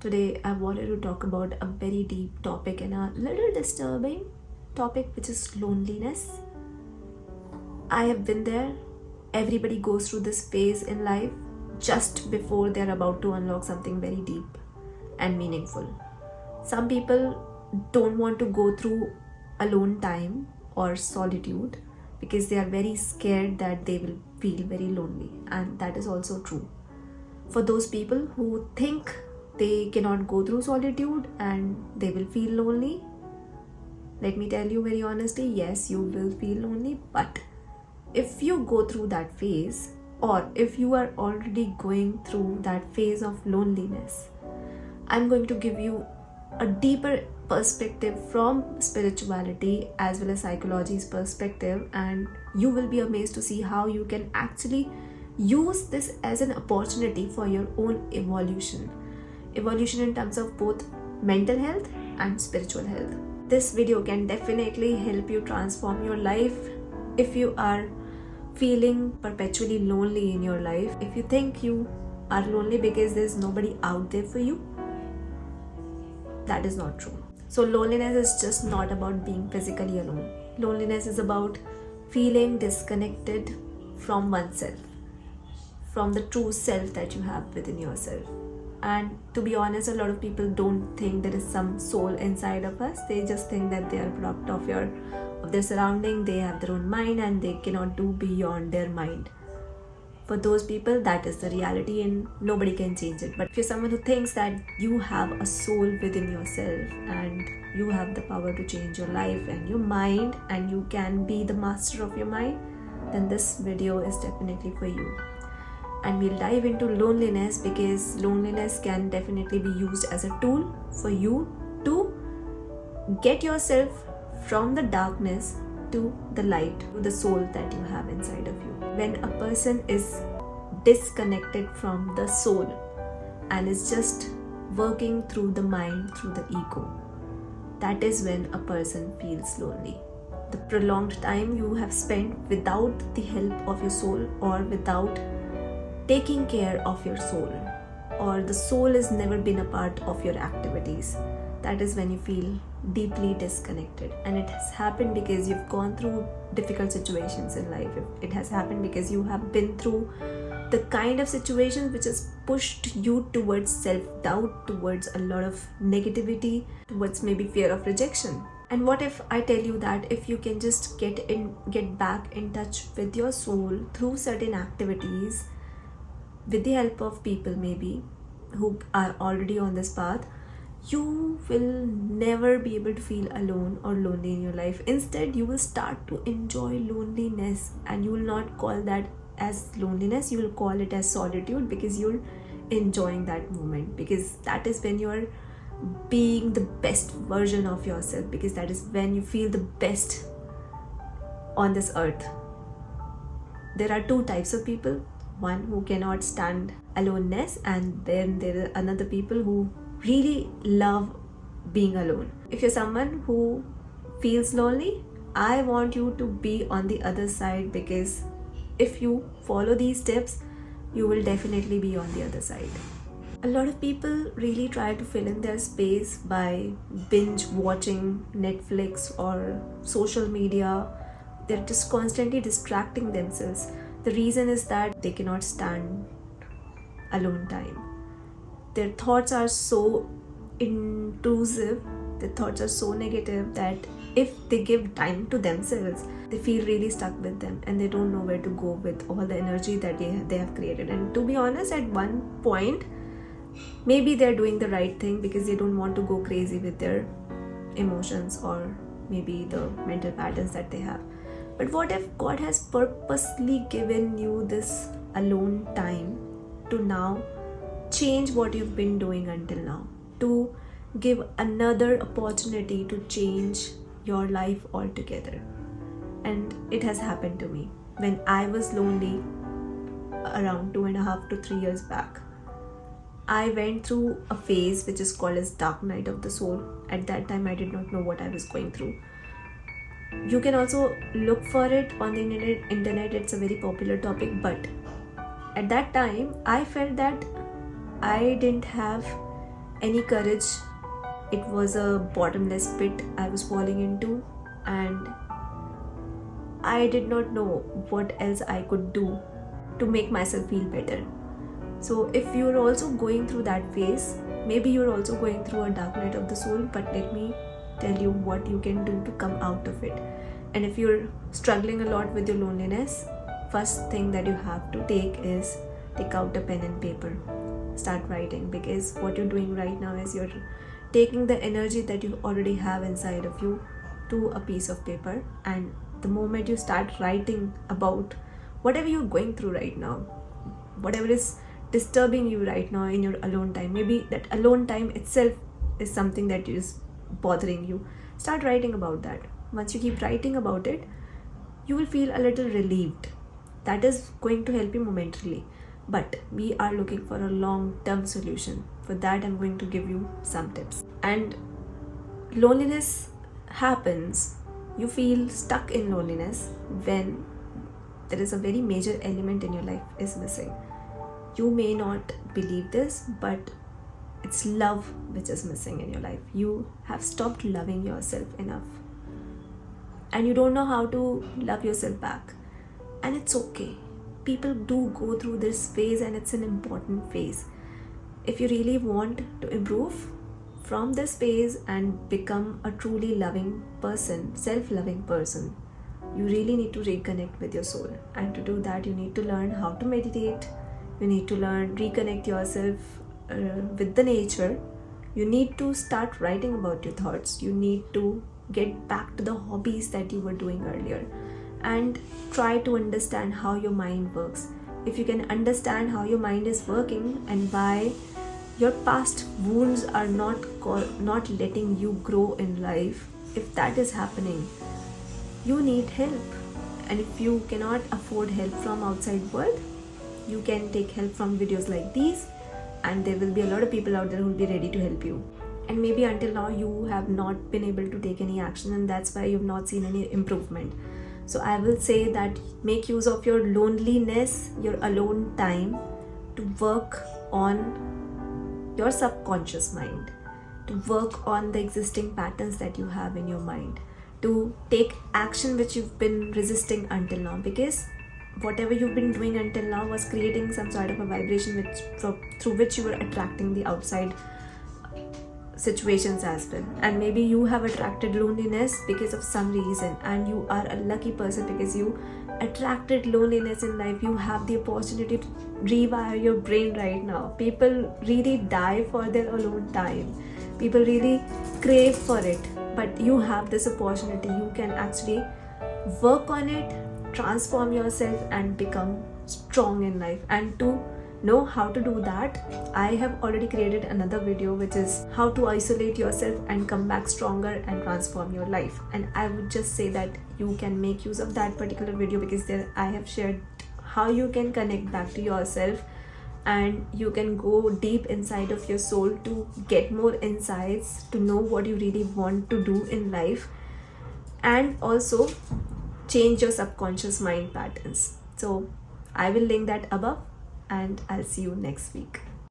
Today, I wanted to talk about a very deep topic and a little disturbing topic, which is loneliness. I have been there. Everybody goes through this phase in life just before they're about to unlock something very deep and meaningful. Some people don't want to go through alone time or solitude because they are very scared that they will feel very lonely, and that is also true. For those people who think they cannot go through solitude and they will feel lonely, let me tell you very honestly, yes, you will feel lonely, but if you go through that phase, or if you are already going through that phase of loneliness, I'm going to give you a deeper perspective from spirituality as well as psychology's perspective, and you will be amazed to see how you can actually use this as an opportunity for your own evolution in terms of both mental health and spiritual health. This video can definitely help you transform your life if you are feeling perpetually lonely in your life. If you think you are lonely because there's nobody out there for you, that is not true. So loneliness is just not about being physically alone. Loneliness is about feeling disconnected from oneself, from the true self that you have within yourself. And to be honest, a lot of people don't think there is some soul inside of us. They just think that they are a product of their surrounding. They have their own mind and they cannot do beyond their mind. For those people, that is the reality and nobody can change it. But if you're someone who thinks that you have a soul within yourself and you have the power to change your life and your mind, and you can be the master of your mind, then this video is definitely for you. And we'll dive into loneliness because loneliness can definitely be used as a tool for you to get yourself from the darkness to the light, to the soul that you have inside of you. When a person is disconnected from the soul and is just working through the mind, through the ego, that is when a person feels lonely. The prolonged time you have spent without the help of your soul, or without taking care of your soul, or the soul has never been a part of your activities, that is when you feel deeply disconnected. And it has happened because you've gone through difficult situations in life. It has happened because you have been through the kind of situations which has pushed you towards self-doubt, towards a lot of negativity, towards maybe fear of rejection. And what if I tell you that if you can just get back in touch with your soul through certain activities, with the help of people maybe who are already on this path, you will never be able to feel alone or lonely in your life. Instead, you will start to enjoy loneliness, and you will not call that as loneliness, you will call it as solitude, because you're enjoying that moment, because that is when you're being the best version of yourself, because that is when you feel the best on this earth. There are two types of people: one who cannot stand aloneness, and then there are another people who really love being alone. If you're someone who feels lonely, I want you to be on the other side, because if you follow these steps, you will definitely be on the other side. A lot of people really try to fill in their space by binge watching Netflix or social media. They're just constantly distracting themselves. The reason is that they cannot stand alone time. Their thoughts are so intrusive, their thoughts are so negative, that if they give time to themselves, they feel really stuck with them and they don't know where to go with all the energy that they have created. And to be honest, at one point, maybe they're doing the right thing because they don't want to go crazy with their emotions or maybe the mental patterns that they have. But what if God has purposely given you this alone time to now change what you've been doing until now, to give another opportunity to change your life altogether? And it has happened to me. When I was lonely around 2.5 to 3 years back, I went through a phase which is called as dark night of the soul. At that time, I did not know what I was going through. You can also look for it on the internet. It's a very popular topic, but at that time I felt that I didn't have any courage. It was a bottomless pit I was falling into, and I did not know what else I could do to make myself feel better. So if you're also going through that phase, maybe you're also going through a dark night of the soul, but let me tell you what you can do to come out of it. And if you're struggling a lot with your loneliness, first thing that you have to take out a pen and paper. Start writing, because what you're doing right now is you're taking the energy that you already have inside of you to a piece of paper. And the moment you start writing about whatever you're going through right now, whatever is disturbing you right now in your alone time, maybe that alone time itself is something that is bothering you, start writing about that. Once you keep writing about it, you will feel a little relieved. That is going to help you momentarily, but we are looking for a long-term solution. For that, I'm going to give you some tips. And loneliness happens, you feel stuck in loneliness when there is a very major element in your life is missing. You may not believe this, but it's love which is missing in your life. You have stopped loving yourself enough, and you don't know how to love yourself back. And it's okay. People do go through this phase, and it's an important phase. If you really want to improve from this phase and become a truly loving person, self-loving person, you really need to reconnect with your soul. And to do that, you need to learn how to meditate. You need to reconnect yourself with the nature. You need to start writing about your thoughts. You need to get back to the hobbies that you were doing earlier, and try to understand how your mind works. If you can understand how your mind is working and why your past wounds are not letting you grow in life, if that is happening, you need help. And if you cannot afford help from outside world, you can take help from videos like these, and there will be a lot of people out there who will be ready to help you. And maybe until now you have not been able to take any action, and that's why you've not seen any improvement. So I will say that make use of your loneliness, your alone time, to work on your subconscious mind, to work on the existing patterns that you have in your mind, to take action which you've been resisting until now, because whatever you've been doing until now was creating some sort of a vibration through which you were attracting the outside situations as well. And maybe you have attracted loneliness because of some reason, and you are a lucky person because you attracted loneliness in life. You have the opportunity to rewire your brain right now. People really die for their alone time. People really crave for it, but you have this opportunity. You can actually work on it, transform yourself, and become strong in life. And to know how to do that, I have already created another video, which is how to isolate yourself and come back stronger and transform your life. And I would just say that you can make use of that particular video, because there I have shared how you can connect back to yourself, and you can go deep inside of your soul to get more insights, to know what you really want to do in life, and also change your subconscious mind patterns. So I will link that above, and I'll see you next week.